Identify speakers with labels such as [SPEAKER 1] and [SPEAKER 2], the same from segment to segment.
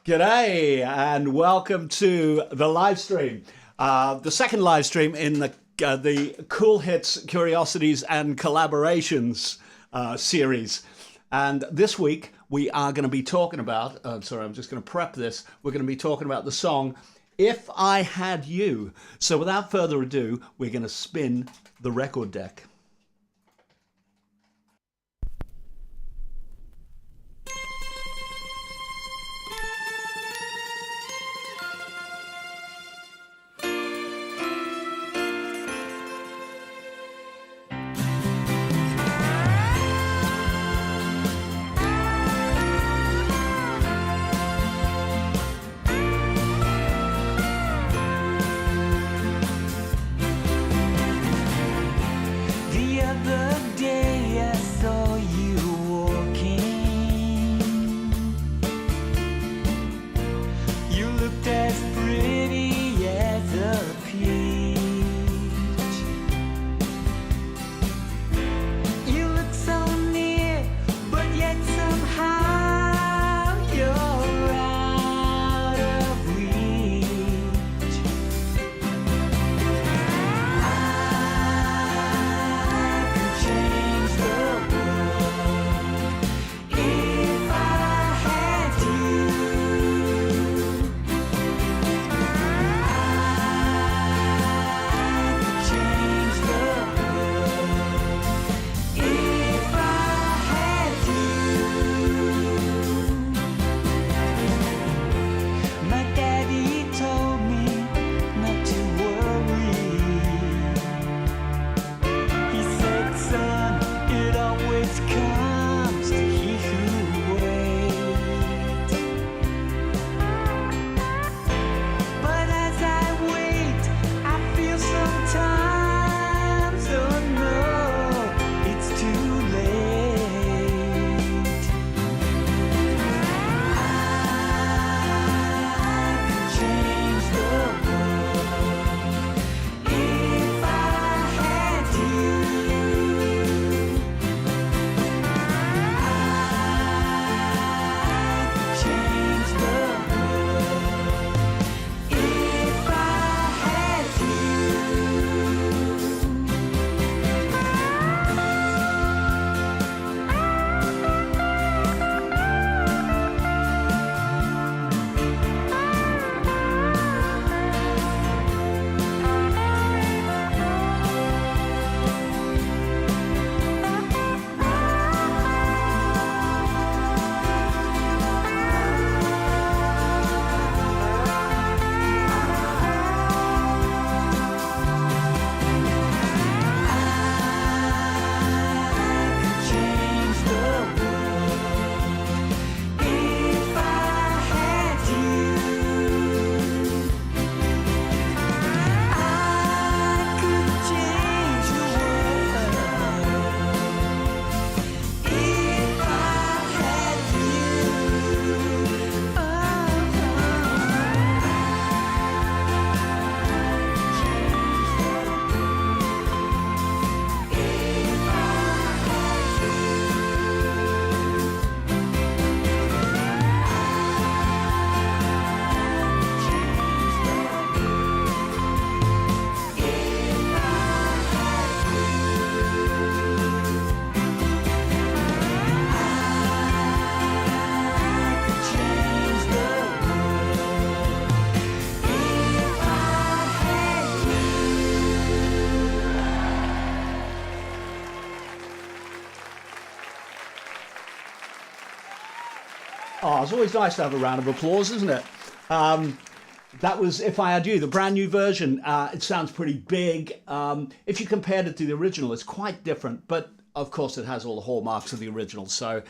[SPEAKER 1] G'day and welcome to the live stream, the second live stream in the Kool Hits, Kuriosities and Kollaborations series. And this week we are going to be talking about, sorry, I'm just going to prep this. We're going to be talking about the song If I Had You. So without further ado, we're going to spin the record deck. Oh, it's always nice to have a round of applause, isn't it? That was If I Had You, the brand new version. It sounds pretty big. If you compared it to the original, it's quite different, but of course it has all the hallmarks of the original, so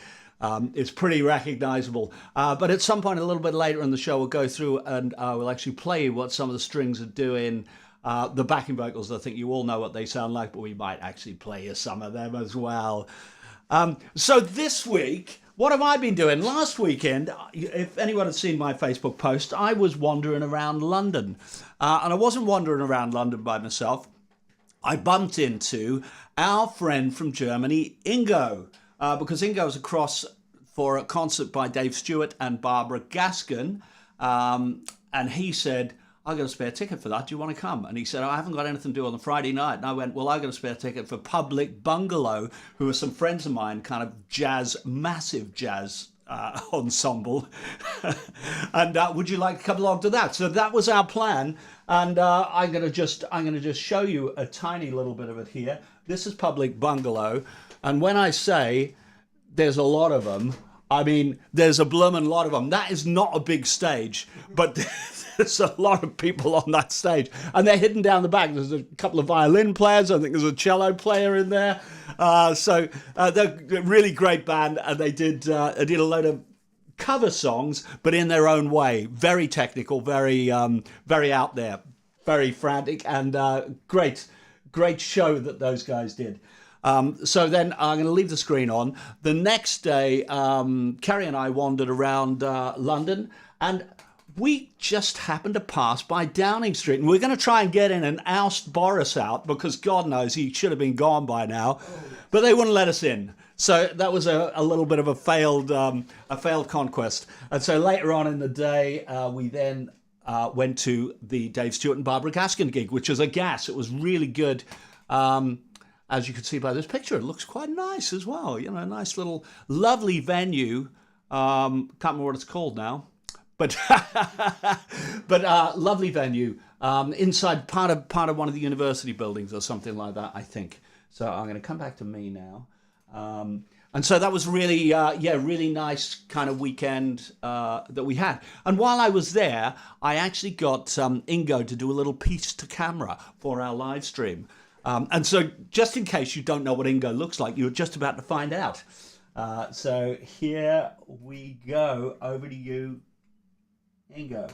[SPEAKER 1] it's pretty recognizable. But at some point a little bit later in the show, we'll go through and we'll actually play what some of the strings are doing. The backing vocals, I think you all know what they sound like, but we might actually play you some of them as well. So this week, what have I been doing? Last weekend, if anyone had seen my Facebook post, I was wandering around London. And I wasn't wandering around London by myself. I bumped into our friend from Germany, Ingo, because Ingo's across for a concert by Dave Stewart and Barbara Gaskin. And he said, I got a spare ticket for that. Do you want to come? And he said, I haven't got anything to do on the Friday night. And I went, well, I got a spare ticket for Public Bungalow, who are some friends of mine, kind of jazz, massive jazz ensemble. And would you like to come along to that? So that was our plan. And I'm gonna just show you a tiny little bit of it here. This is Public Bungalow. And when I say there's a lot of them, I mean, there's a bloomin' lot of them. That is not a big stage, but there's a lot of people on that stage. And they're hidden down the back. There's a couple of violin players. I think there's a cello player in there. So they're a really great band. And they did a load of cover songs, but in their own way. Very technical, very out there, very frantic, and great show that those guys did. So then I'm going to leave the screen on. The next day, Kerry and I wandered around London, and we just happened to pass by Downing Street. And we're going to try and get in and oust Boris out, because God knows he should have been gone by now. But they wouldn't let us in. So that was a little bit of a failed conquest. And so later on in the day, we then went to the Dave Stewart and Barbara Gaskin gig, which was a gas. It was really good. As you can see by this picture, it looks quite nice as well. You know, a nice little, lovely venue. Can't remember what it's called now, but lovely venue inside part of one of the university buildings or something like that, I think. So I'm going to come back to me now, and so that was really, really nice kind of weekend that we had. And while I was there, I actually got Ingo to do a little piece to camera for our live stream. And so just in case you don't know what Ingo looks like, you're just about to find out. So here we go. Over to you, Ingo.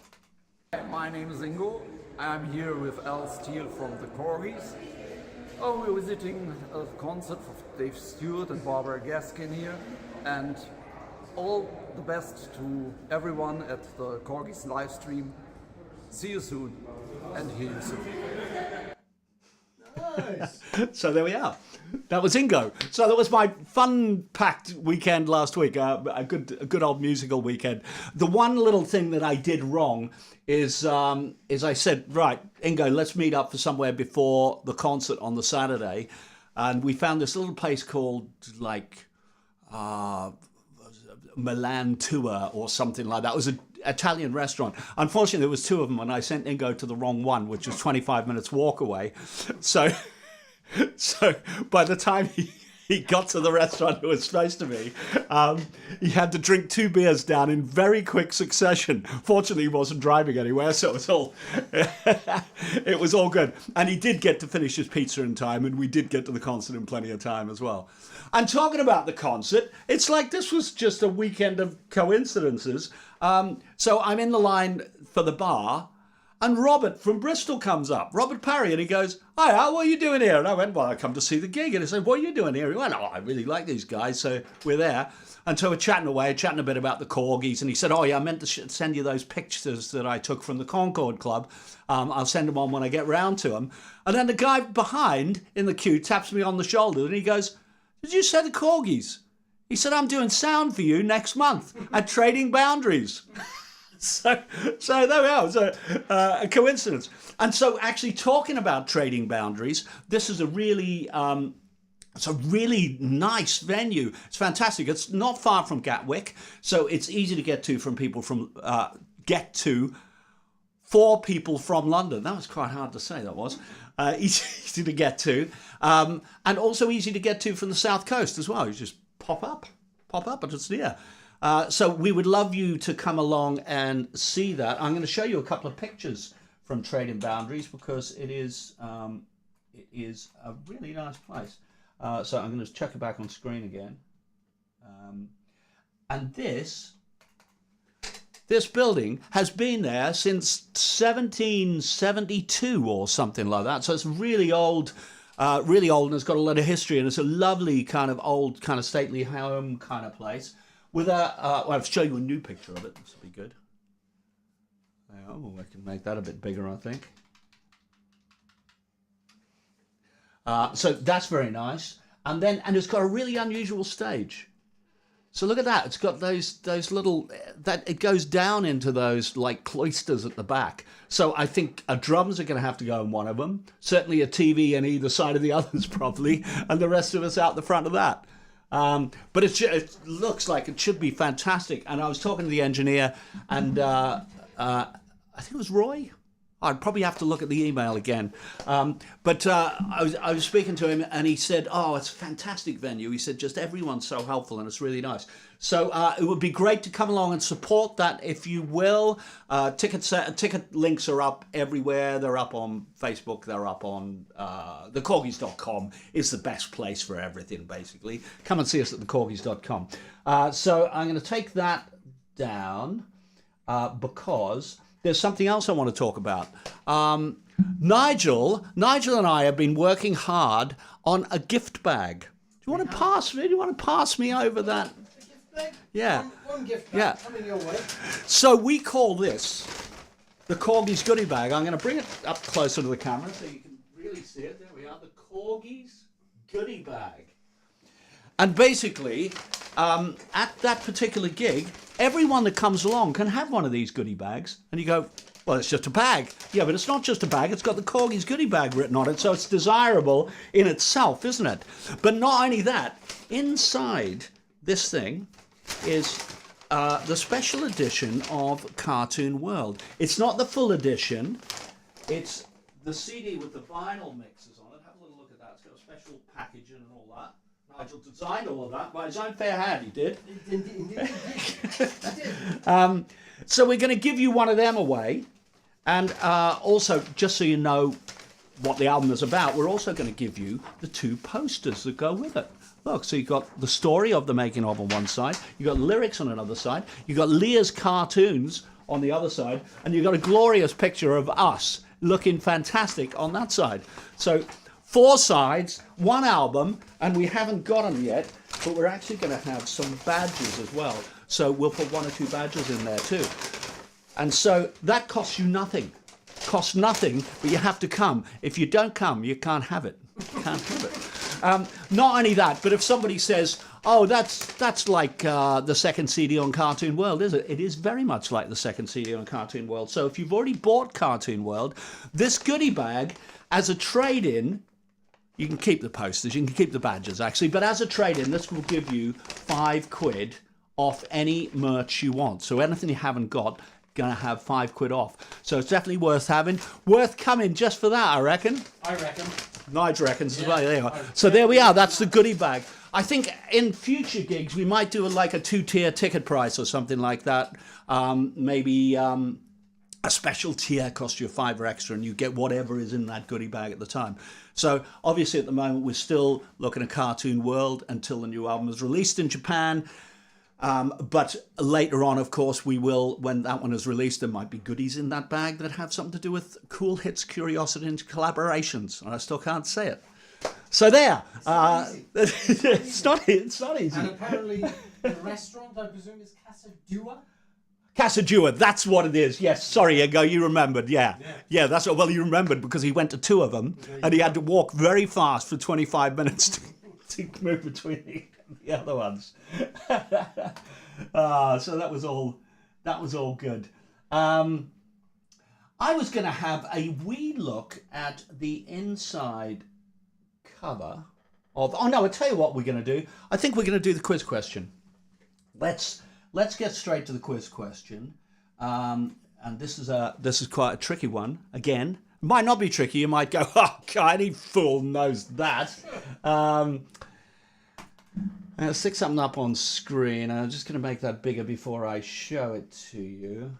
[SPEAKER 2] My name is Ingo. I'm here with Al Steele from the Korgis. Oh, we're visiting a concert of Dave Stewart and Barbara Gaskin here. And all the best to everyone at the Korgis live stream. See you soon and hear you soon.
[SPEAKER 1] Nice. So there we are. That was Ingo. So that was my fun-packed weekend last week. A good old musical weekend. The one little thing that I did wrong is I said, right, Ingo, let's meet up for somewhere before the concert on the Saturday, and we found this little place called like Milan Tour or something like that. It was an Italian restaurant. Unfortunately, there was two of them, and I sent Ingo to the wrong one, which was 25 minutes walk away. So by the time he got to the restaurant it was supposed to be, he had to drink 2 beers down in very quick succession. Fortunately, he wasn't driving anywhere, so it was all good. And he did get to finish his pizza in time, and we did get to the concert in plenty of time as well. And talking about the concert, it's like this was just a weekend of coincidences. So I'm in the line for the bar, and Robert from Bristol comes up, Robert Parry, and he goes, "Hi Al, what are you doing here?" And I went, "Well, I come to see the gig." And he said, "What are you doing here?" He went, "Oh, I really like these guys, so we're there." And so we're chatting away, chatting a bit about the Korgis, and he said, "Oh yeah, I meant to send you those pictures that I took from the Concord Club. I'll send them on when I get round to them." And then the guy behind in the queue taps me on the shoulder, and he goes, "Did you say the Korgis?" He said, "I'm doing sound for you next month at Trading Boundaries." So there we are. So a coincidence. And so actually talking about Trading Boundaries, this is a really nice venue. It's fantastic. It's not far from Gatwick, so it's easy to get to from people from for people from London. That was quite hard to say. That was easy to get to, and also easy to get to from the south coast as well. You just pop up, and it's near. So we would love you to come along and see that. I'm going to show you a couple of pictures from Trading Boundaries because it is a really nice place. So I'm going to chuck it back on screen again. And this building has been there since 1772 or something like that. So it's really old, and it's got a lot of history, and it's a lovely kind of old, kind of stately home kind of place. With I'll show you a new picture of it. This will be good. Oh, I can make that a bit bigger, I think. So that's very nice. And it's got a really unusual stage. So look at that. It's got those little, that it goes down into those like cloisters at the back. So I think drums are going to have to go in one of them. Certainly a TV in either side of the others probably, and the rest of us out the front of that. But it looks like it should be fantastic. And I was talking to the engineer, and I think it was Roy. I'd probably have to look at the email again. But I was speaking to him, and he said, oh, it's a fantastic venue. He said, just everyone's so helpful, and it's really nice. So it would be great to come along and support that if you will. Ticket links are up everywhere. They're up on Facebook. They're up on thekorgis.com is the best place for everything, basically. Come and see us at thekorgis.com. So I'm going to take that down because there's something else I want to talk about. Nigel and I have been working hard on a gift bag. Do you want to pass me? Do you want to pass me over that?
[SPEAKER 3] A gift bag?
[SPEAKER 1] Yeah.
[SPEAKER 3] One gift bag
[SPEAKER 1] Yeah.
[SPEAKER 3] coming your way.
[SPEAKER 1] So we call this the Korgis goodie bag. I'm going to bring it up closer to the camera so you can really see it. There we are, the Korgis goodie bag. And basically, at that particular gig, everyone that comes along can have one of these goodie bags. And you go, well, it's just a bag. Yeah, but it's not just a bag. It's got the Korgis goodie bag written on it, so it's desirable in itself, isn't it? But not only that, inside this thing is the special edition of Cartoon World. It's not the full edition. It's the CD with the vinyl mixes on it. Have a little look at that. It's got a special packaging and all that. Nigel designed all of that by his own fair hand, he did.
[SPEAKER 3] Indeed.
[SPEAKER 1] So we're going to give you one of them away. And also, just so you know what the album is about, we're also going to give you the 2 posters that go with it. Look, so you've got the story of the making of on one side, you've got lyrics on another side, you've got Leah's cartoons on the other side, and you've got a glorious picture of us looking fantastic on that side. So 4 sides, 1 album, and we haven't got them yet, but we're actually going to have some badges as well. So we'll put 1 or 2 badges in there too. And so that costs you nothing. Costs nothing, but you have to come. If you don't come, you can't have it. Can't have it. Not only that, but if somebody says, oh, that's like the second CD on Cartoon World, is it? It is very much like the second CD on Cartoon World. So if you've already bought Cartoon World, this goodie bag, as a trade-in, you can keep the posters, you can keep the badges actually, but as a trade-in, this will give you £5 off any merch you want. So anything you haven't got, gonna have £5 off. So it's definitely worth having, worth coming just for that, I reckon.
[SPEAKER 3] I reckon.
[SPEAKER 1] Nigel reckons as well. There you are. So there we are. That's the goodie bag. I think in future gigs we might do like a 2-tier ticket price or something like that. Maybe a special tier costs you £5 extra, and you get whatever is in that goodie bag at the time. So obviously at the moment we're still looking at Cartoon World until the new album is released in Japan. But later on, of course, we will, when that one is released, there might be goodies in that bag that have something to do with Kool hits, Kuriositites, and Kollaborations. And I still can't say it. So there. It's not easy.
[SPEAKER 3] And apparently the restaurant, I presume, is Casa Dua?
[SPEAKER 1] Casa Dua, that's what it is. Yes, sorry, you remembered. Yeah, that's what. Well, you remembered because he went to 2 of them, and he had to walk very fast for 25 minutes to move between the other ones. So that was all good. I was going to have a wee look at the inside cover of. Oh no! I'll tell you what we're going to do. I think we're going to do the quiz question. Let's get straight to the quiz question. And this is quite a tricky one. Again, it might not be tricky. You might go, oh God, any fool knows that. I'll stick something up on screen. I'm just going to make that bigger before I show it to you.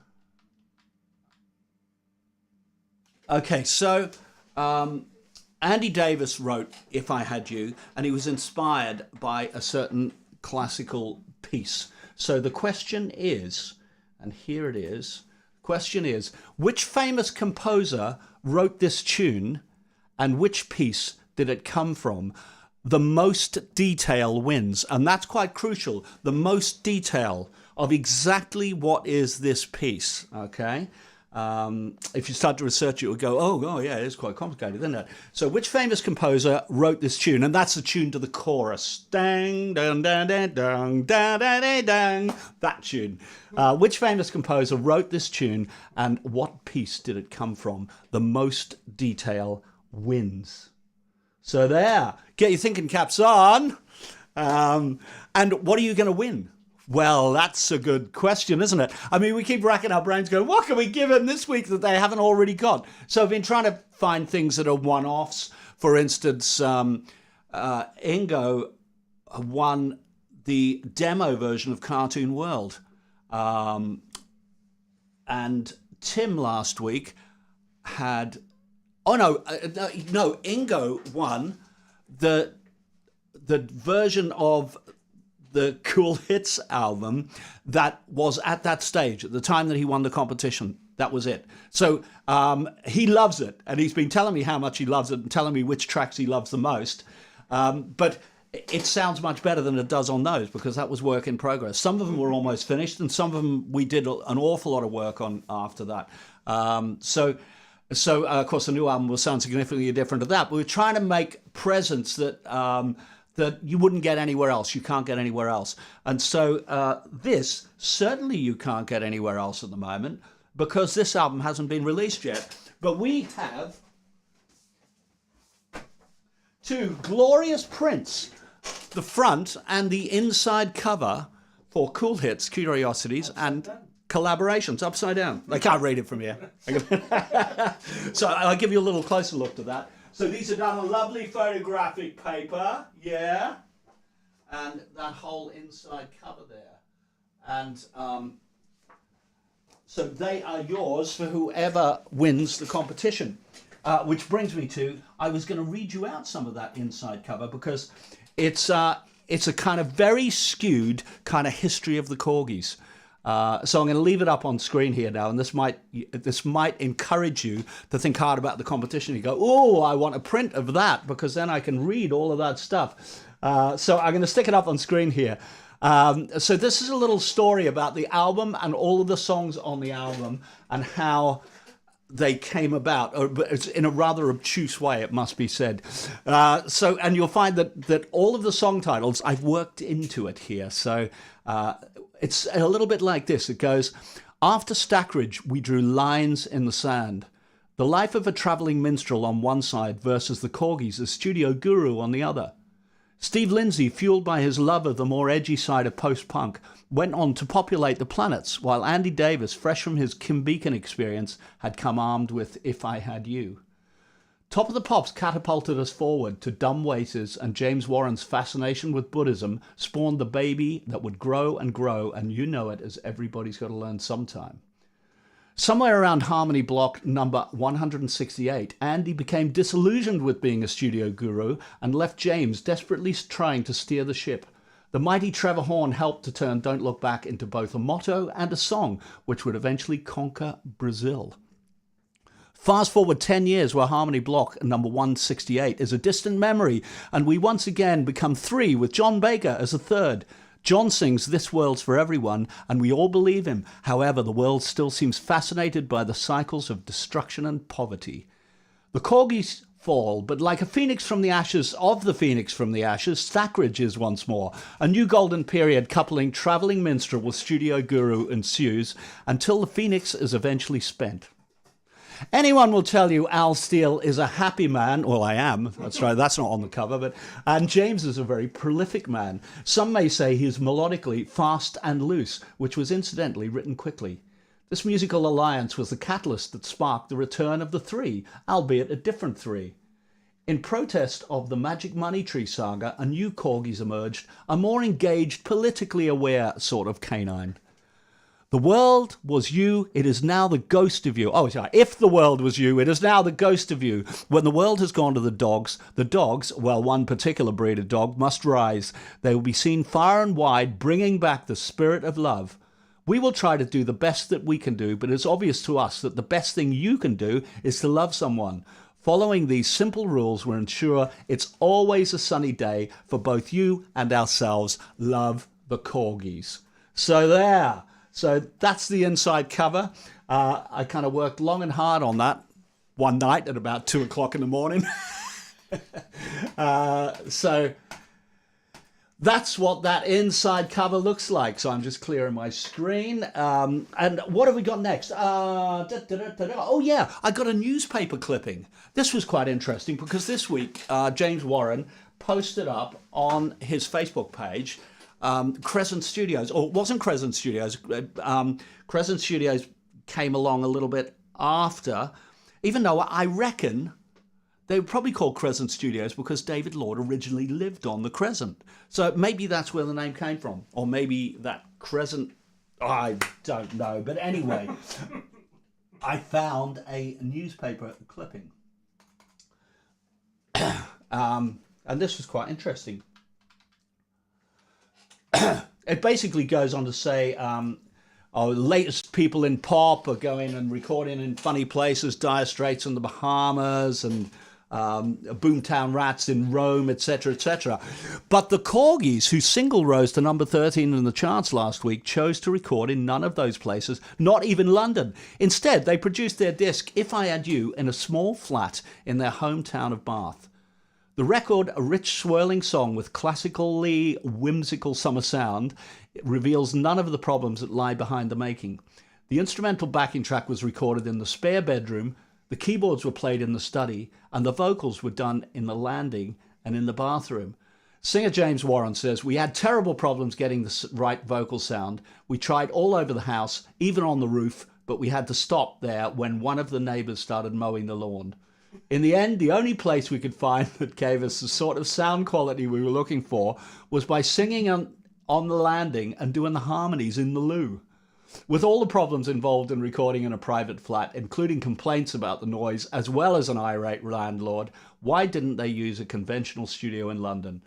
[SPEAKER 1] Okay, so Andy Davis wrote If I Had You, and he was inspired by a certain classical piece. So the question is, and here it is, question is, which famous composer wrote this tune and which piece did it come from? The most detail wins, and that's quite crucial. The most detail of exactly what is this piece, okay? If you start to research it, you'll go, oh, yeah, it's quite complicated, isn't it? So which famous composer wrote this tune? And that's the tune to the chorus. Dang, dang, dang, dang, dang, dang, dang, dang. That tune. Which famous composer wrote this tune, and what piece did it come from? The most detail wins. So there. Get your thinking caps on. And what are you going to win? Well, that's a good question, isn't it? I mean, we keep racking our brains going, what can we give him this week that they haven't already got? So I've been trying to find things that are one-offs. For instance, Ingo won the demo version of Cartoon World. And Tim last week had... Oh, no, Ingo won the version of the Kool Hits album that was at that stage, at the time that he won the competition. That was it. So he loves it, and he's been telling me how much he loves it and telling me which tracks he loves the most. But it sounds much better than it does on those, because that was work in progress. Some of them were almost finished, and some of them we did an awful lot of work on after that. So of course, the new album will sound significantly different to that. But we're trying to make presents that you wouldn't get anywhere else. You can't get anywhere else. And so this, certainly you can't get anywhere else at the moment, because this album hasn't been released yet. But we have two glorious prints, the front and the inside cover for Kool Hits, Kuriositites, and Kollaborations, upside down. I can't read it from here. So I'll give you a little closer look to that. So these are done on lovely photographic paper, yeah, and that whole inside cover there. And so they are yours for whoever wins the competition. Which brings me to, I was going to read you out some of that inside cover, because it's a kind of very skewed kind of history of the Korgis. So I'm going to leave it up on screen here now, and this might encourage you to think hard about the competition. You go, oh, I want a print of that, because then I can read all of that stuff. So I'm going to stick it up on screen here. So this is a little story about the album and all of the songs on the album and how they came about, but it's in a rather obtuse way, it must be said. And you'll find that all of the song titles I've worked into it here. So it's a little bit like this. It goes, after Stackridge, we drew lines in the sand. The life of a travelling minstrel on one side versus the Korgis, a studio guru on the other. Steve Lindsay, fueled by his love of the more edgy side of post-punk, went on to populate the planets, while Andy Davis, fresh from his Kim Beacon experience, had come armed with If I Had You. Top of the Pops catapulted us forward to Dumb Waiters, and James Warren's fascination with Buddhism spawned the baby that would grow, and you know it as Everybody's Got to Learn Sometime. Somewhere around Harmony Block number 168, Andy became disillusioned with being a studio guru and left James desperately trying to steer the ship. The mighty Trevor Horn helped to turn Don't Look Back into both a motto and a song, which would eventually conquer Brazil. Fast forward 10 years, where Harmony Block number 168 is a distant memory, and we once again become three with John Baker as a third. John sings This World's for Everyone, and we all believe him. However, the world still seems fascinated by the cycles of destruction and poverty. The Korgis fall, but like a phoenix from the ashes of the phoenix from the ashes, Stackridge is once more. A new golden period coupling travelling minstrel with studio guru ensues until the phoenix is eventually spent. Anyone will tell you Al Steele is a happy man. Well, I am. That's right. That's not on the cover. And James is a very prolific man. Some may say he is melodically fast and loose, which was incidentally written quickly. This musical alliance was the catalyst that sparked the return of the three, albeit a different three. In protest of the Magic Money Tree saga, a new Korgis emerged, a more engaged, politically aware sort of canine. The world was you, it is now the ghost of you. Oh, sorry. If the world was you, it is now the ghost of you. When the world has gone to the dogs, well, one particular breed of dog, must rise. They will be seen far and wide, bringing back the spirit of love. We will try to do the best that we can do, but it's obvious to us that the best thing you can do is to love someone. Following these simple rules will ensure it's always a sunny day for both you and ourselves. Love, the Korgis. So there. So that's the inside cover. I kind of worked long and hard on that one night at about 2 o'clock in the morning. So that's what that inside cover looks like. So I'm just clearing my screen. And what have we got next? Oh, yeah, I got a newspaper clipping. This was quite interesting because this week, James Warren posted up on his Facebook page Crescent Studios, or it wasn't Crescent Studios. Crescent Studios came along a little bit after, even though I reckon they were probably called Crescent Studios because David Lord originally lived on the Crescent. So maybe that's where the name came from. Or maybe that Crescent, I don't know. But anyway, I found a newspaper clipping. And this was quite interesting. It basically goes on to say, latest people in pop are going and recording in funny places, Dire Straits in the Bahamas and Boomtown Rats in Rome, etc., etc. But the Korgis, whose single rose to number 13 in the charts last week, chose to record in none of those places, not even London. Instead, they produced their disc, If I Had You, in a small flat in their hometown of Bath. The record, a rich swirling song with classically whimsical summer sound, reveals none of the problems that lie behind the making. The instrumental backing track was recorded in the spare bedroom, the keyboards were played in the study, and the vocals were done in the landing and in the bathroom. Singer James Warren says, "We had terrible problems getting the right vocal sound. We tried all over the house, even on the roof, but we had to stop there when one of the neighbours started mowing the lawn. In the end, the only place we could find that gave us the sort of sound quality we were looking for was by singing on the landing and doing the harmonies in the loo. With all the problems involved in recording in a private flat, including complaints about the noise, as well as an irate landlord, why didn't they use a conventional studio in London?"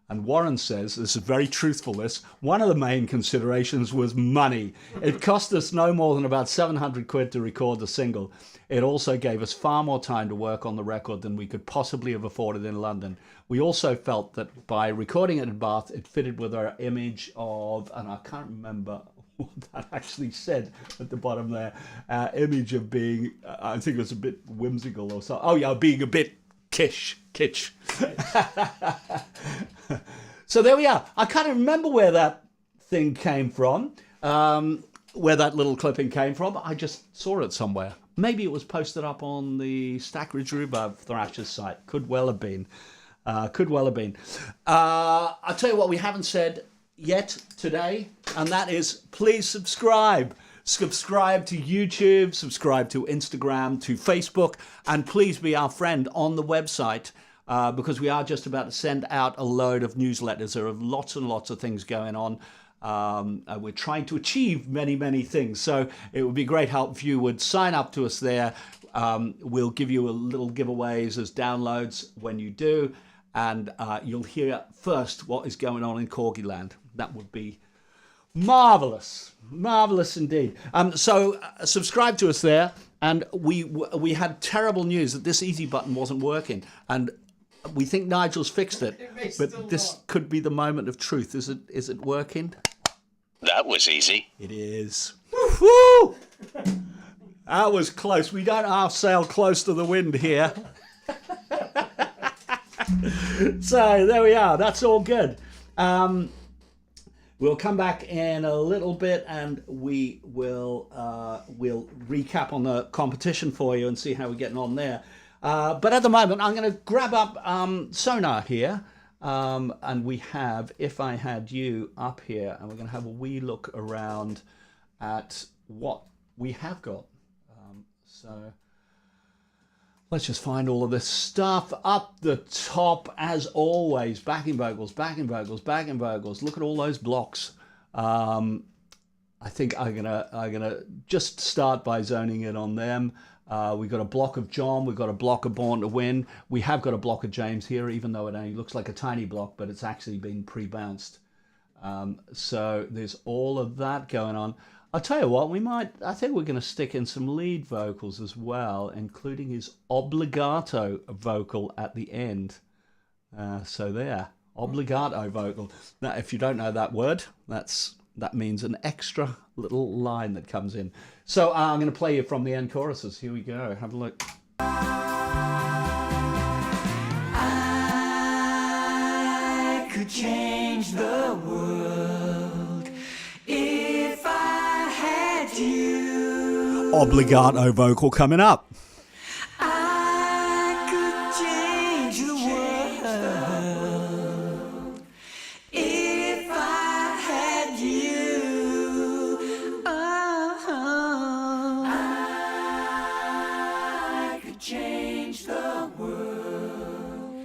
[SPEAKER 1] And Warren says, this is very truthful, one of the main considerations was money. It cost us no more than about 700 quid to record the single. It also gave us far more time to work on the record than we could possibly have afforded in London. We also felt that by recording it in Bath, it fitted with our image of, and I can't remember what that actually said at the bottom there, image of being, I think it was a bit whimsical or so. Oh yeah, being a bit kitsch. So there we are. I can't remember where that thing came from, where that little clipping came from. I just saw it somewhere. Maybe it was posted up on the Stackridge Rhubarb Thrashers site. Could well have been. I'll tell you what we haven't said yet today, and that is please subscribe. Subscribe to YouTube, subscribe to Instagram, to Facebook, and please be our friend on the website because we are just about to send out a load of newsletters. There are lots and lots of things going on. We're trying to achieve many, many things. So it would be great help if you would sign up to us there. We'll give you a little giveaways as downloads when you do. And you'll hear first what is going on in Corgi land. That would be marvelous indeed. So subscribe to us there. And we had terrible news that this easy button wasn't working, and we think Nigel's fixed it. But this could be the moment of truth. Is it working?
[SPEAKER 4] That was easy.
[SPEAKER 1] It is. Woo! That was close. We don't half sail close to the wind here. So there we are. That's all good. We'll come back in a little bit and we will we'll recap on the competition for you and see how we're getting on there. But at the moment, I'm going to grab up Sonar here. And we have If I Had You up here. And we're going to have a wee look around at what we have got. So let's just find all of this stuff up the top, as always. Backing vocals, backing vocals, backing vocals. Look at all those blocks. I think I'm gonna just start by zoning in on them. We've got a block of John. We've got a block of Born to Win. We have got a block of James here, even though it only looks like a tiny block, but it's actually been pre-bounced. So there's all of that going on. I'll tell you what, I think we're going to stick in some lead vocals as well, including his obligato vocal at the end. So there, obligato vocal. Now, if you don't know that word, that's that means an extra little line that comes in. So I'm going to play you from the end choruses. Here we go. Have a look.
[SPEAKER 5] I could change the world if I had you.
[SPEAKER 1] Obligato vocal coming up.
[SPEAKER 5] I could change the world if I had you. Oh, I could change the world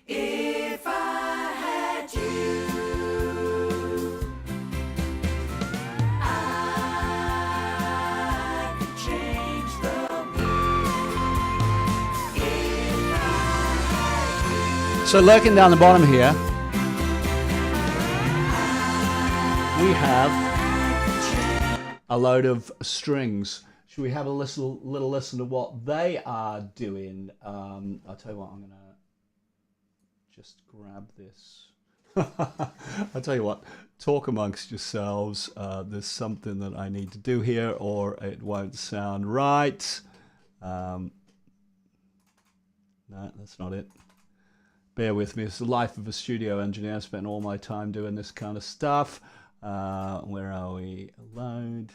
[SPEAKER 5] if I had you. I could change the world if I had you.
[SPEAKER 1] So lurking down the bottom here, we have a load of strings. Should we have a little listen to what they are doing? I'll tell you what, I'm going to just grab this. I'll tell you what, talk amongst yourselves. There's something that I need to do here or it won't sound right. No, that's not it. Bear with me. It's the life of a studio engineer. I spent all my time doing this kind of stuff. Where are we? Load.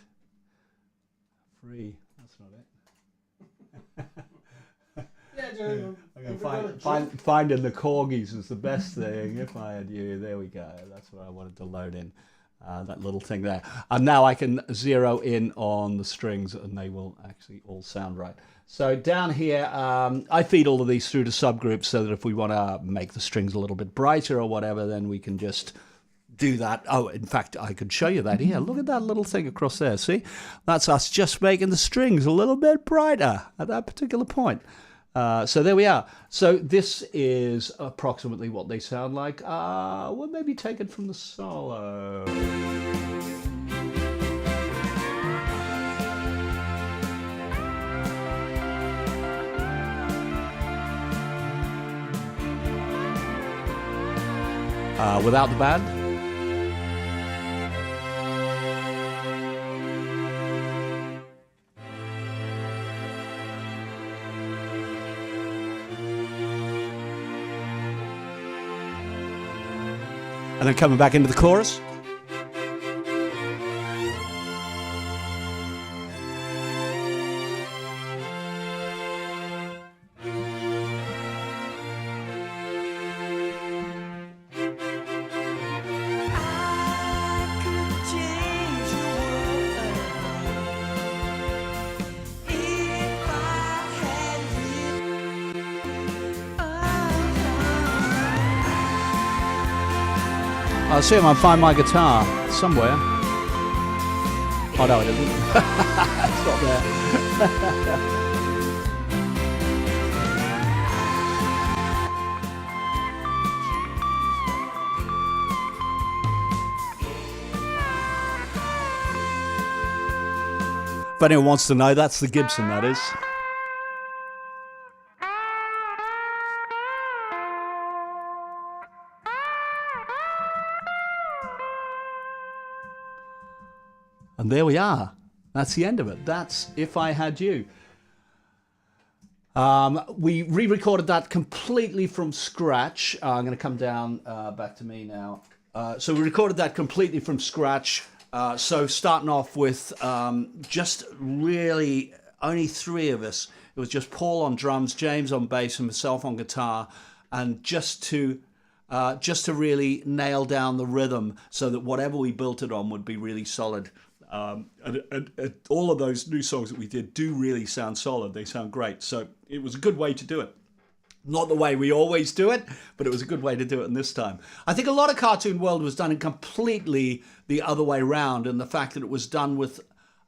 [SPEAKER 1] Free. That's not it.
[SPEAKER 3] Yeah, Joe.
[SPEAKER 1] I'm gonna finding the Korgis is the best thing. If I had you, there we go. That's what I wanted to load in. That little thing there. And now I can zero in on the strings and they will actually all sound right. So down here, I feed all of these through to subgroups so that if we want to make the strings a little bit brighter or whatever, then we can just do that. Oh, in fact, I could show you that here. Look at that little thing across there. See? That's us just making the strings a little bit brighter at that particular point. So there we are. So this is approximately what they sound like. We'll maybe take it from the solo. Without the band. And then coming back into the chorus. I'll see if I find my guitar somewhere. Oh no, it isn't. It's not there. If anyone wants to know, that's the Gibson, that is. And there we are. That's the end of it. That's If I Had You. We re-recorded that completely from scratch. I'm going to come down back to me now. So we recorded that completely from scratch. So starting off with just really only three of us. It was just Paul on drums, James on bass, and myself on guitar. And just to really nail down the rhythm so that whatever we built it on would be really solid. And all of those new songs that we did do really sound solid. They sound great. So it was a good way to do it. Not the way we always do it, but it was a good way to do it in this time. I think a lot of Cartoon World was done in completely the other way round, and the fact that it was done with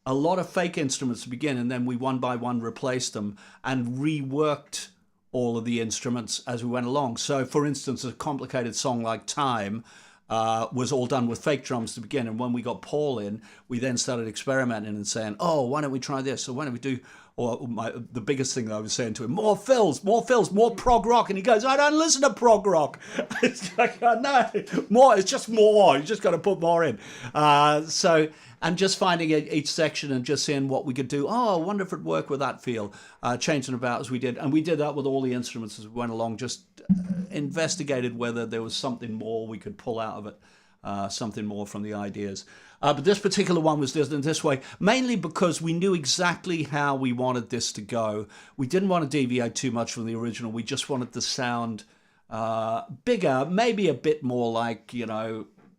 [SPEAKER 1] a lot of fake instruments to begin, and then we one by one replaced them and reworked all of the instruments as we went along. So, for instance, a complicated song like Time was all done with fake drums to begin, and when we got Paul in, we then started experimenting and saying, oh, why don't we try this, or why don't we do the biggest thing that I was saying to him, more fills, more prog rock. And he goes, I don't listen to prog rock. It's like, no, more, it's just more. You just got to put more in. And just finding each section and just seeing what we could do. Oh, I wonder if it'd work with that feel. Changing about as we did. And we did that with all the instruments as we went along, just investigated whether there was something more we could pull out of it, something more from the ideas. But this particular one was done this way, mainly because we knew exactly how we wanted this to go. We didn't want to deviate too much from the original. We just wanted the sound bigger, maybe a bit more like,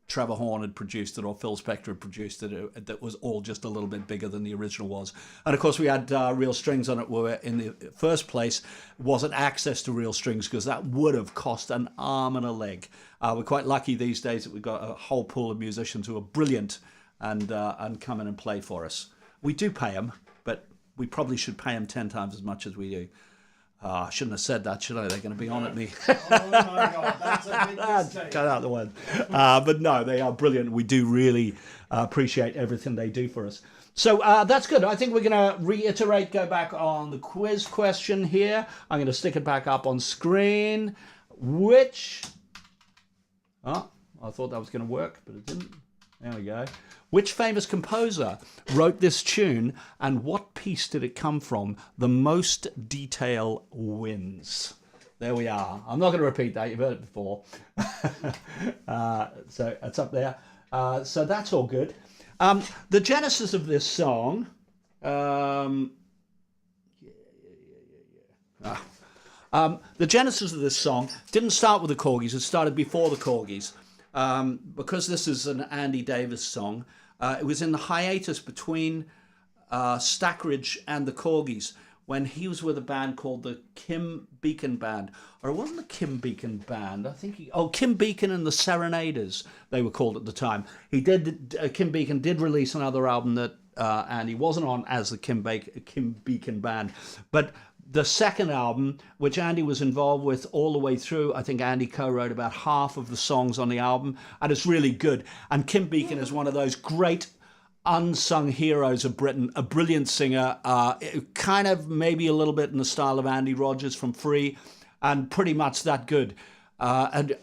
[SPEAKER 1] Trevor Horn had produced it or Phil Spector had produced it. That was all just a little bit bigger than the original was. And of course we had real strings on it, where in the first place wasn't access to real strings, because that would have cost an arm and a leg. We're quite lucky these days that we've got a whole pool of musicians who are brilliant and come in and play for us. We do pay them, but we probably should pay them 10 times as much as we do. I shouldn't have said that, should I? They're going to be on at me.
[SPEAKER 3] Oh my God, that's a big mistake.
[SPEAKER 1] Cut out the word. But no, they are brilliant. We do really appreciate everything they do for us. So that's good. I think we're going to reiterate, go back on the quiz question here. I'm going to stick it back up on screen. Which... Oh, I thought that was going to work, but it didn't. There we go. Which famous composer wrote this tune, and what piece did it come from? The most detail wins. There we are. I'm not going to repeat that. You've heard it before. So it's up there. So that's all good. The genesis of this song... the genesis of this song didn't start with the Korgis. It started before the Korgis. Because this is an Andy Davis song, it was in the hiatus between Stackridge and the Korgis, when he was with a band called the Kim Beacon Band. Or it wasn't the Kim Beacon Band. I think Kim Beacon and the Serenaders, they were called at the time. Kim Beacon did release another album that Andy wasn't on as the Kim Beacon Band. But the second album, which Andy was involved with all the way through, I think Andy co-wrote about half of the songs on the album, and it's really good. And Kim Beacon is one of those great unsung heroes of Britain, a brilliant singer, kind of maybe a little bit in the style of Andy Rogers from Free, and pretty much that good. And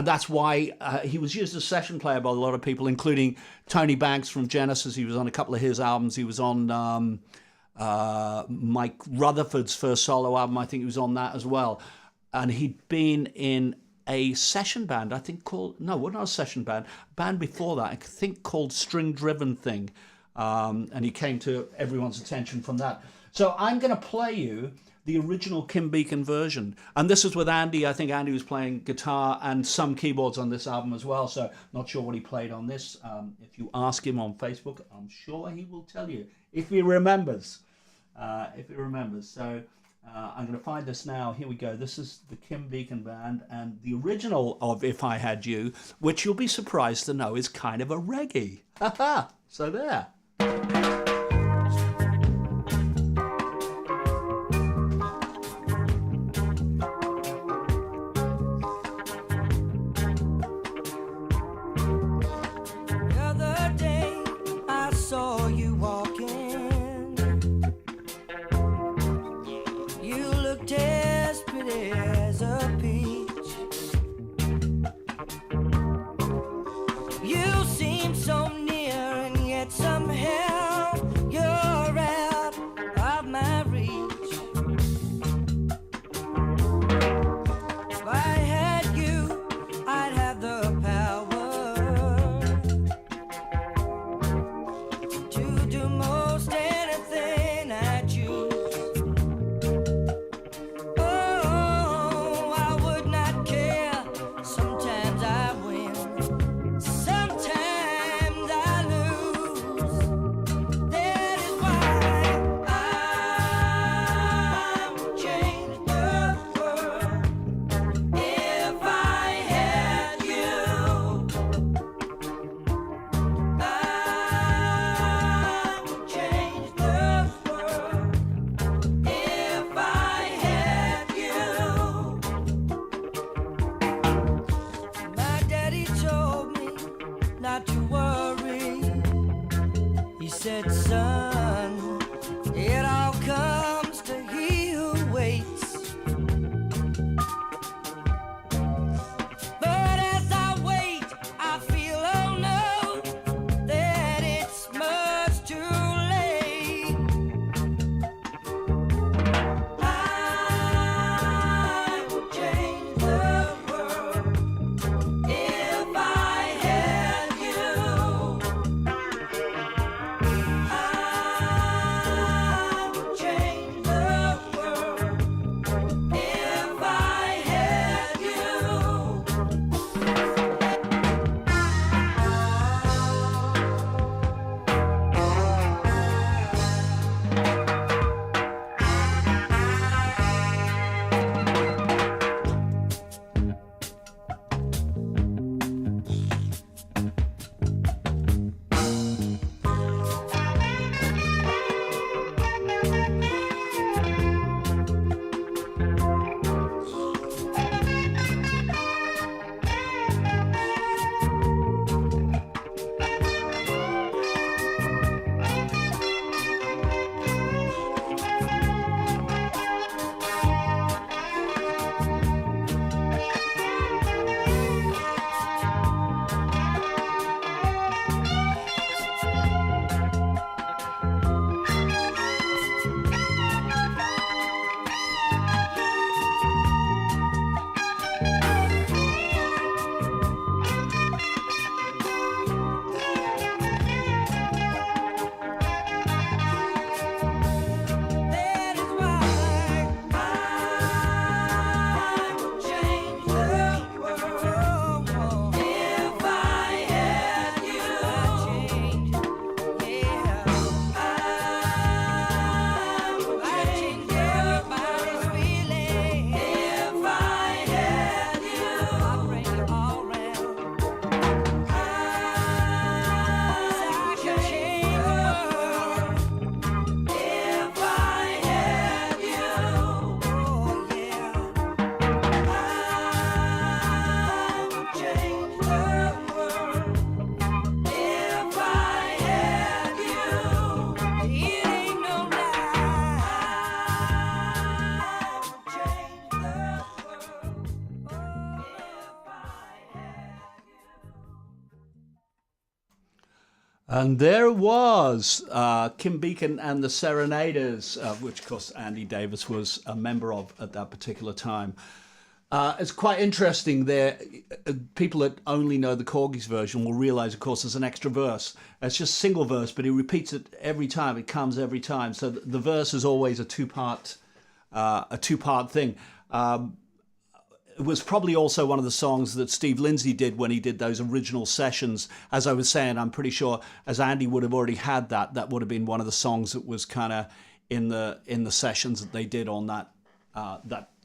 [SPEAKER 1] that's why he was used as a session player by a lot of people, including Tony Banks from Genesis. He was on a couple of his albums. He was on... Mike Rutherford's first solo album, I think he was on that as well. And he'd been in a session band, I think called, no, not a session band, a band before that, I think called String Driven Thing. And he came to everyone's attention from that. So I'm going to play you the original Kim Beacon version. And this is with Andy. I think Andy was playing guitar and some keyboards on this album as well. So not sure what he played on this. If you ask him on Facebook, I'm sure he will tell you if he remembers. So I'm going to find this now. Here we go. This is the Kim Beacon Band, and the original of If I Had You, which you'll be surprised to know is kind of a reggae. So there.
[SPEAKER 5] The other day I saw you walking. You looked as pretty as a peach. You seemed so near and yet somehow
[SPEAKER 1] And there was Kim Beacon and the Serenaders, which, of course, Andy Davis was a member of at that particular time. It's quite interesting there. People that only know the Korgis version will realize, of course, there's an extra verse. It's just a single verse, but he repeats it every time. It comes every time. So the verse is always a two-part thing. It was probably also one of the songs that Steve Lindsay did when he did those original sessions. As I was saying, I'm pretty sure, as Andy would have already had that would have been one of the songs that was kind of in the sessions that they did on that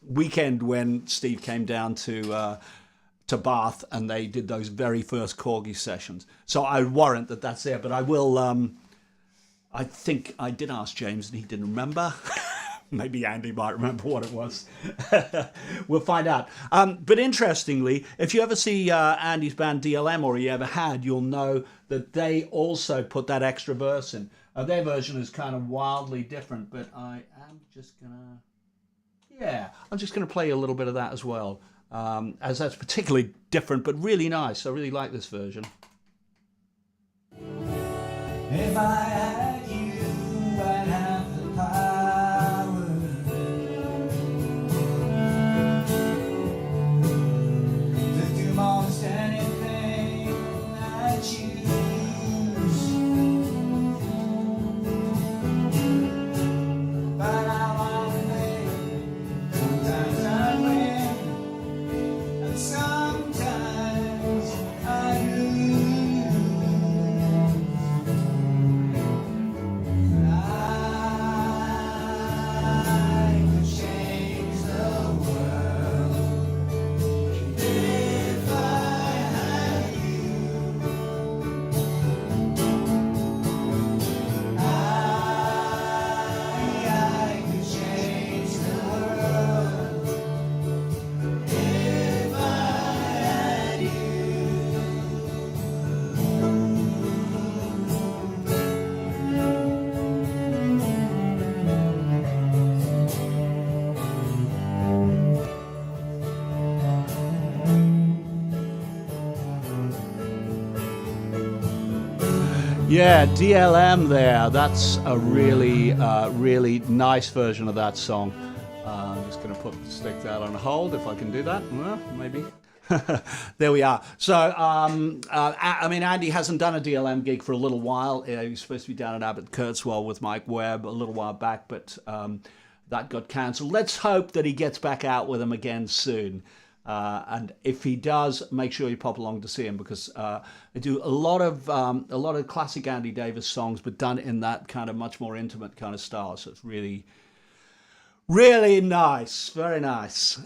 [SPEAKER 1] weekend when Steve came down to Bath and they did those very first Corgi sessions. So I warrant that that's there, but I will. I think I did ask James and he didn't remember. Maybe Andy might remember what it was. We'll find out. But interestingly, if you ever see Andy's band DLM, or you ever had, you'll know that they also put that extra verse in. Their version is kind of wildly different, but I'm just going to play a little bit of that as well, as that's particularly different, but really nice. I really like this version.
[SPEAKER 5] If I had you, I'd have the power to do most anything I choose. But I want to make, sometimes I win, and sometimes I lose.
[SPEAKER 1] Yeah, DLM there. That's a really, really nice version of that song. I'm just going to stick that on hold if I can do that. Well, maybe. There we are. So, I mean, Andy hasn't done a DLM gig for a little while. He was supposed to be down at Abbott Kurtzwell with Mike Webb a little while back, but that got cancelled. Let's hope that he gets back out with them again soon. And if he does, make sure you pop along to see him, because they do a lot of classic Andy Davis songs, but done in that kind of much more intimate kind of style. So it's really, really nice, very nice.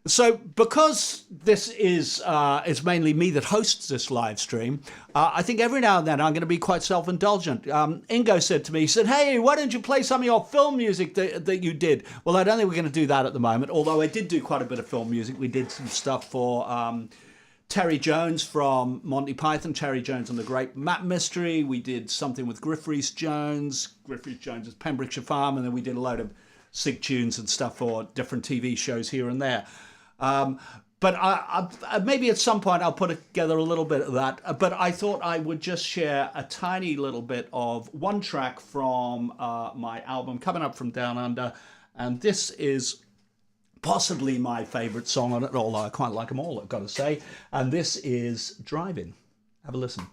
[SPEAKER 1] So because this is it's mainly me that hosts this live stream, I think every now and then I'm going to be quite self-indulgent. Ingo said to me, he said, "Hey, why don't you play some of your film music that you did?" Well, I don't think we're going to do that at the moment, although I did do quite a bit of film music. We did some stuff for Terry Jones from Monty Python, Terry Jones and the Great Map Mystery. We did something with Griff Rhys-Jones. Griff Rhys-Jones' Pembrokeshire Farm, and then we did a load of SIG tunes and stuff for different TV shows here and there. But I maybe at some point I'll put together a little bit of that. But I thought I would just share a tiny little bit of one track from my album Coming Up From Down Under. And this is possibly my favourite song on it, although I quite like them all, I've got to say. And this is Driving. Have a listen.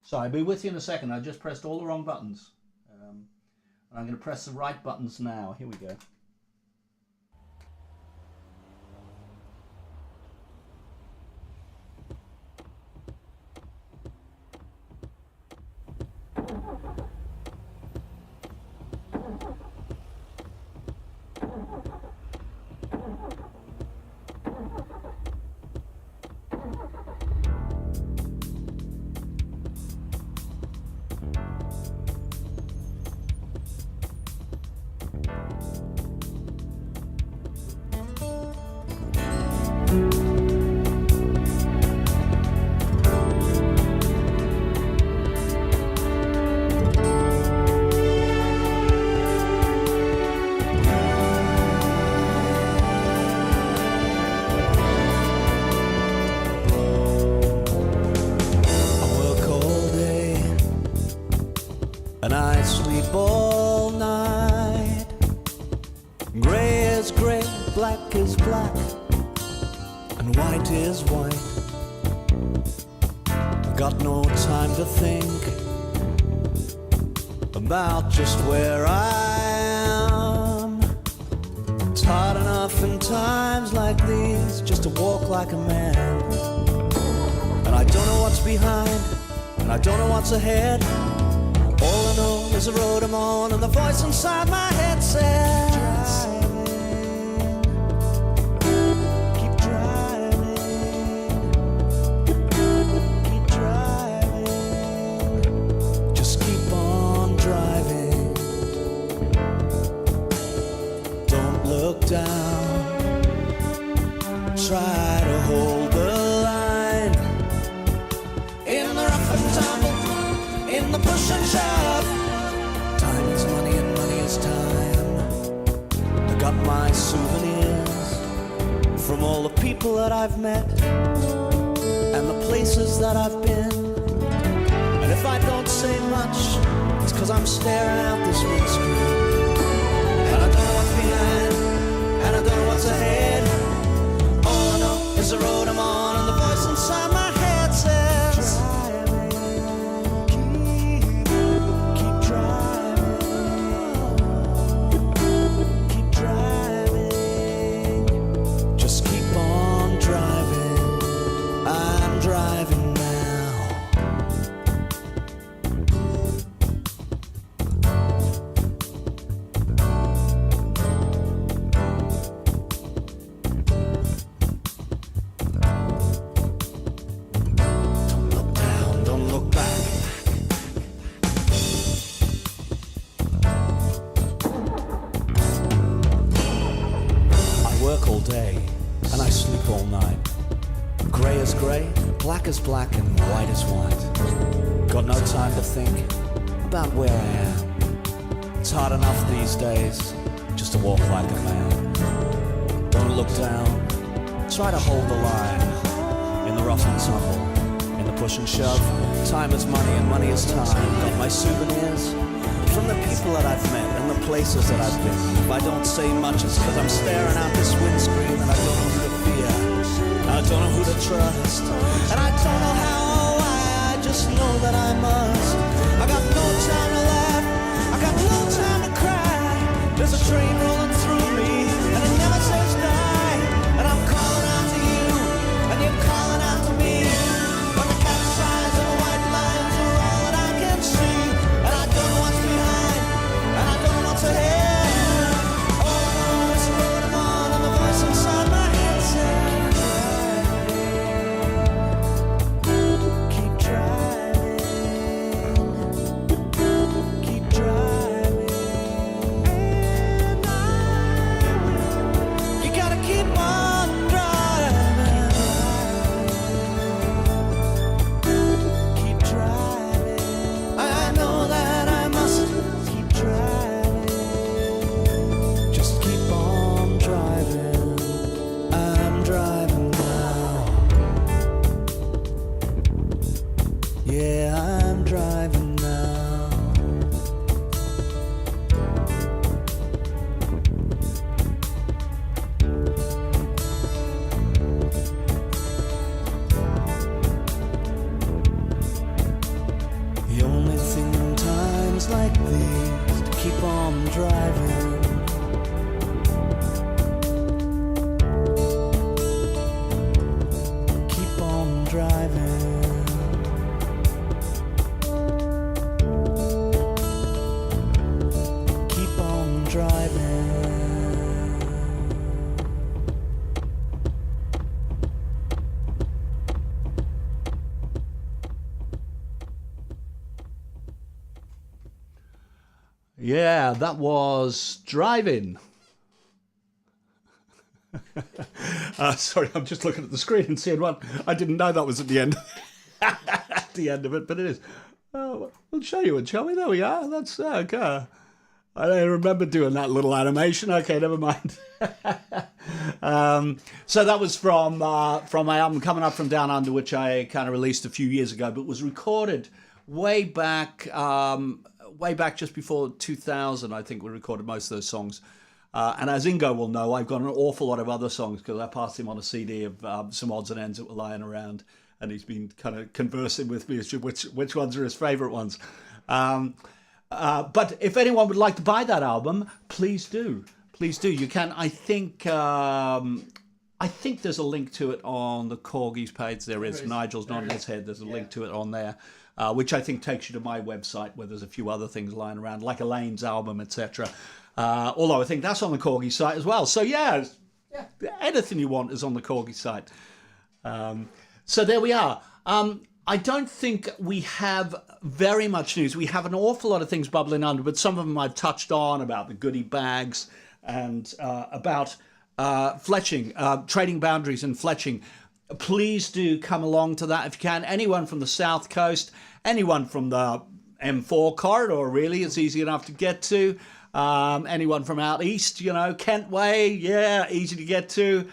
[SPEAKER 1] So I'll be with you in a second. I just pressed all the wrong buttons. And I'm going to press the right buttons now. Here we go.
[SPEAKER 5] and I sleep all night. Gray is gray, black is black, and white is white. I've got no time to think about just where I am. It's hard enough in times like these just to walk like a man. And I don't know what's behind, and I don't know what's ahead. All I know is the road I'm on, and the voice inside my head says, keep driving, keep driving, just keep on driving. Don't look down, try to hold the line. In the rough and tumble, in the push and shove, time is money and money is time. I got my souvenirs from all the people that I've met and the places that I've been. And if I don't say much, it's 'cause I'm staring out this windscreen. And I don't know what's behind, and I don't know what's ahead. All I know is the road I'm on, and the voice inside my head says, keep driving, keep driving, just keep on driving. I'm driving now. Don't look down, don't look back. I work all day and I sleep all night. Grey is grey, black is black, and white is white. Got no time to think about where I am. It's hard enough these days just to walk like a man. Don't look down, try to hold the line. In the rough and tumble, in the push and shove, time is money and money is time. Got my souvenirs from the people that I've met and the places that I've been. If I don't say much, it's 'cause I'm staring out this windscreen, and I don't know who to fear, I don't know who to trust, and I don't know how or why. I just know that I must. I got no time to laugh, I got no time to cry. There's a train rolling through me, and it never says die. And I'm calling out to you, and you're calling out to me. But the cat's eyes and the white lines are all that I can see. And I don't know what's behind, and I don't know what's ahead. All I know is the road I'm on, and the voice inside my head says, keep driving, keep driving. And you gotta keep on driving, keep driving. I know that I must keep driving, just keep on driving. I'm driving now. Yeah, I'm driving now. The only thing in times like these to keep on driving. Keep on driving. Keep on driving.
[SPEAKER 1] Yeah, that was Driving. Sorry, I'm just looking at the screen and seeing one. I didn't know that was at the end. At the end of it, but it is. Oh, we'll show you it, shall we? There we are. That's okay. I don't remember doing that little animation. Okay, never mind. So that was from my album Coming Up From Down Under, which I kind of released a few years ago, but was recorded way back way back just before 2000, I think we recorded most of those songs. And as Ingo will know, I've got an awful lot of other songs because I passed him on a CD of some odds and ends that were lying around, and he's been kind of conversing with me as to which ones are his favourite ones. But if anyone would like to buy that album, please do. Please do. You can. I think there's a link to it on the Korgis page. There is. Nigel's nodding his head. There's a link to it on there, which I think takes you to my website where there's a few other things lying around, like Elaine's album, etc. Although I think that's on the Korgis site as well. So yeah, anything you want is on the Korgis site. So there we are. I don't think we have very much news. We have an awful lot of things bubbling under, but some of them I've touched on, about the goodie bags and about fletching, trading boundaries and fletching. Please do come along to that if you can. Anyone from the South Coast, anyone from the M4 corridor, really, it's easy enough to get to. Anyone from out east, Kent Way, easy to get to.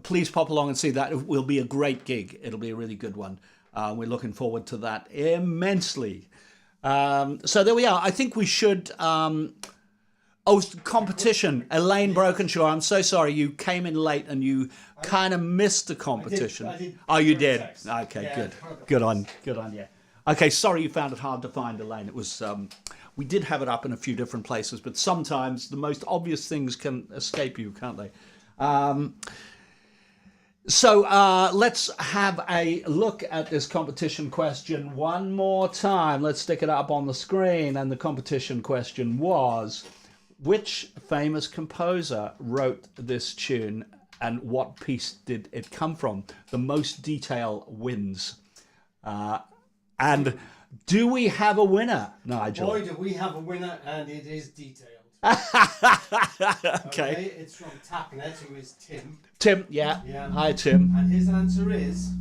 [SPEAKER 1] Please pop along and see that. It will be a great gig. It'll be a really good one. We're looking forward to that immensely. So there we are. I think we should... competition. Elaine Brokenshaw, I'm so sorry. You came in late and you kind of missed the competition.
[SPEAKER 3] I did.
[SPEAKER 1] Oh, you did? Okay,
[SPEAKER 3] Yeah,
[SPEAKER 1] good.
[SPEAKER 3] perfect.
[SPEAKER 1] Good on you. Okay, sorry you found it hard to find, Elaine. It was... we did have it up in a few different places, but sometimes the most obvious things can escape you, can't they? So let's have a look at this competition question one more time. Let's stick it up on the screen. And the competition question was, which famous composer wrote this tune and what piece did it come from? The most detail wins. And do we have a winner, Nigel?
[SPEAKER 3] Boy, do we have a winner, and it is detailed.
[SPEAKER 1] Okay.
[SPEAKER 3] It's from Tapnet, who is Tim.
[SPEAKER 1] Tim, yeah. Hi, Tim.
[SPEAKER 3] And his answer is,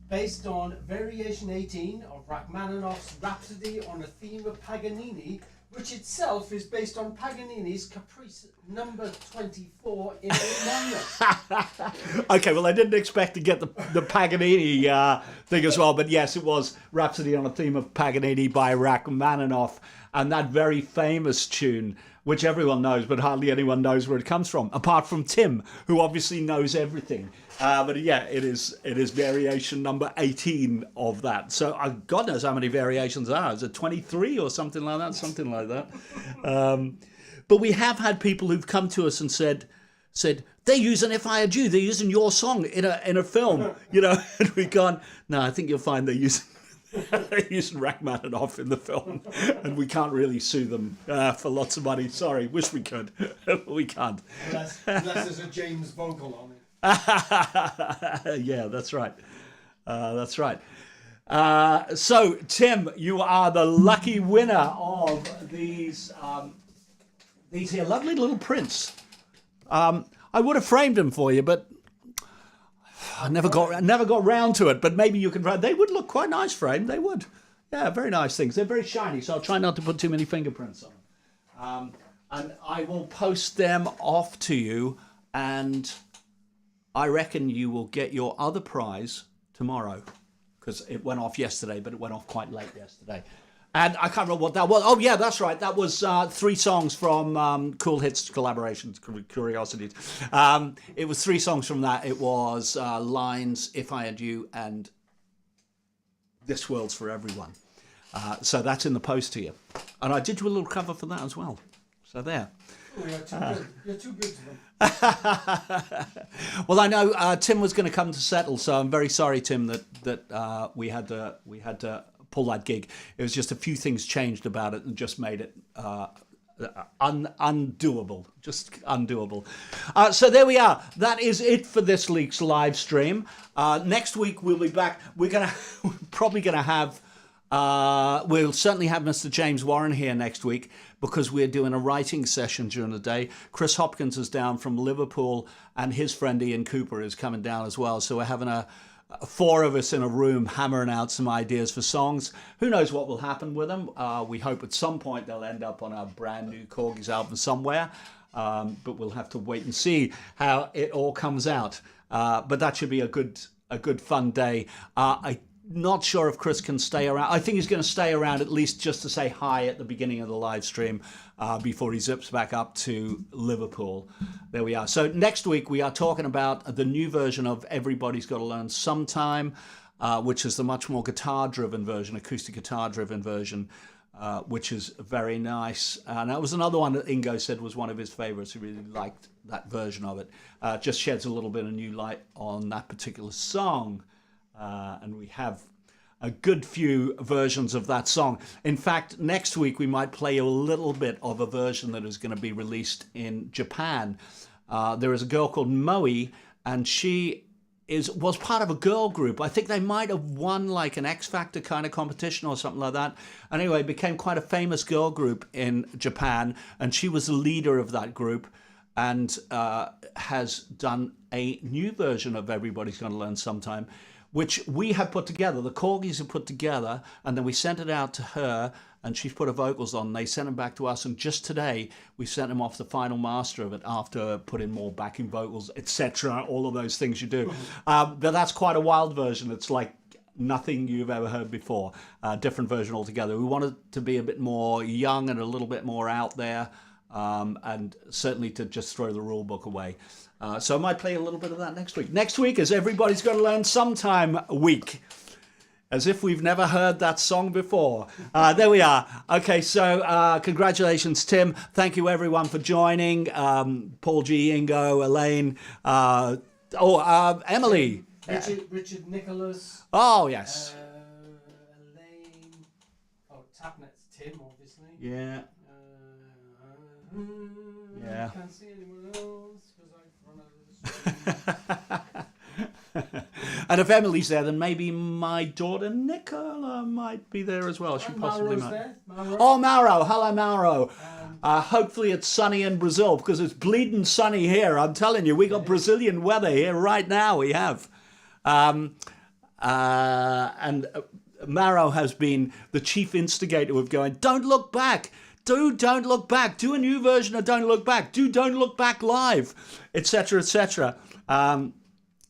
[SPEAKER 3] based on Variation 18 of Rachmaninoff's Rhapsody on a theme of Paganini, which itself is based on Paganini's Caprice number 24 in A minor.
[SPEAKER 1] Okay, well, I didn't expect to get the Paganini thing as well, but yes, it was Rhapsody on a Theme of Paganini by Rachmaninoff, and that very famous tune, which everyone knows, but hardly anyone knows where it comes from, apart from Tim, who obviously knows everything. But yeah, it is variation number 18 of that. So God knows how many variations there are. Is it 23 or something like that? Something like that. But we have had people who've come to us and said they're using If I Had You, they're using your song in a film, and we've gone, no, I think you'll find they're using Rachmaninoff in the film, and we can't really sue them for lots of money. Sorry, wish we could. We can't.
[SPEAKER 3] Unless there's a James vocal on it.
[SPEAKER 1] Yeah, that's right. That's right. So, Tim, you are the lucky winner of these here lovely little prints. I would have framed them for you, but I never got round to it. But maybe you can. They would look quite nice framed. They would. Yeah, very nice things. They're very shiny, so I'll try not to put too many fingerprints on them. And I will post them off to you, and I reckon you will get your other prize tomorrow, because it went off yesterday, but it went off quite late yesterday. And I can't remember what that was. Oh, yeah, that's right. That was 3 songs from Kool Hits Collaborations, Kuriositites. It was 3 songs from that. It was Lines, If I Had You, and This World's for Everyone. So that's in the post to you. And I did you a little cover for that as well. So there.
[SPEAKER 3] Oh, you're too good to them.
[SPEAKER 1] Well, I know Tim was going to come to settle, so I'm very sorry, Tim, that we had to pull that gig. It was just a few things changed about it and just made it undoable, just undoable. So there we are. That is it for this week's live stream. Next week we'll be back. We're probably gonna have. We'll certainly have Mr. James Warren here next week, because we're doing a writing session during the day. Chris Hopkins is down from Liverpool, and his friend Ian Cooper is coming down as well. So we're having 4 of us in a room hammering out some ideas for songs. Who knows what will happen with them? We hope at some point they'll end up on our brand new Korgis album somewhere. But we'll have to wait and see how it all comes out. But that should be a good fun day. not sure if Chris can stay around. I think he's going to stay around at least just to say hi at the beginning of the live stream before he zips back up to Liverpool. There we are. So next week we are talking about the new version of Everybody's Got to Learn Sometime, which is the much more guitar-driven version, acoustic guitar-driven version, which is very nice. And that was another one that Ingo said was one of his favorites. He really liked that version of it. Just sheds a little bit of new light on that particular song. And we have a good few versions of that song. In fact, next week we might play a little bit of a version that is going to be released in Japan. There is a girl called Moe, and she was part of a girl group. I think they might have won like an X Factor kind of competition or something like that. Anyway, became quite a famous girl group in Japan, and she was the leader of that group, and has done a new version of Everybody's Gonna Learn Sometime, which we have put together, the Korgis have put together, and then we sent it out to her, and she's put her vocals on. They sent them back to us, and just today we sent them off the final master of it after putting more backing vocals, etc., all of those things you do. But that's quite a wild version. It's like nothing you've ever heard before. Different version altogether. We wanted to be a bit more young and a little bit more out there, and certainly to just throw the rule book away. So I might play a little bit of that next week. Next week is Everybody's Got to Learn Sometime week. As if we've never heard that song before. There we are. Okay, so congratulations, Tim. Thank you, everyone, for joining. Paul G, Ingo, Elaine, Emily.
[SPEAKER 3] Richard Nicholas.
[SPEAKER 1] Oh, yes.
[SPEAKER 3] Elaine. Oh, Tapnet's Tim, obviously.
[SPEAKER 1] Yeah. Yeah.
[SPEAKER 3] Can't see anyone else because I've run out of the screen.
[SPEAKER 1] And if Emily's there, then maybe my daughter Nicola might be there as well. She possibly
[SPEAKER 3] Mauro's
[SPEAKER 1] might.
[SPEAKER 3] there. Mauro.
[SPEAKER 1] Oh, Mauro. Hello, Mauro. Hopefully it's sunny in Brazil, because it's bleeding sunny here. I'm telling you, we got Brazilian weather here right now. We have. And Mauro has been the chief instigator of going, don't look back. Don't look back. Do a new version of Don't Look Back. Don't Look Back live, etc., etc.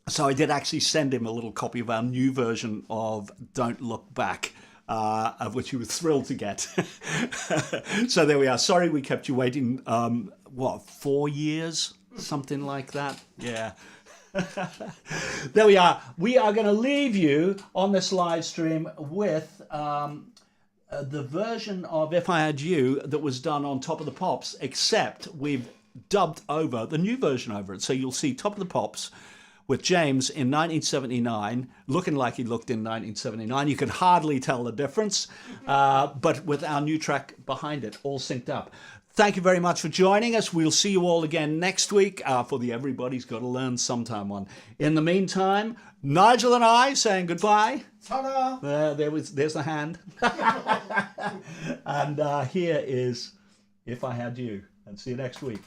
[SPEAKER 1] So I did actually send him a little copy of our new version of Don't Look Back, of which he was thrilled to get. So there we are. Sorry we kept you waiting, 4 years? Something like that. Yeah. There we are. We are going to leave you on this live stream with the version of If I Had You that was done on Top of the Pops, except we've dubbed over the new version over it. So you'll see Top of the Pops with James in 1979, looking like he looked in 1979. You can hardly tell the difference, but with our new track behind it, all synced up. Thank you very much for joining us. We'll see you all again next week for the Everybody's Got to Learn Sometime one. In the meantime, Nigel and I saying goodbye.
[SPEAKER 3] Ta-da!
[SPEAKER 1] There's the hand. And here is If I Had You. And see you next week.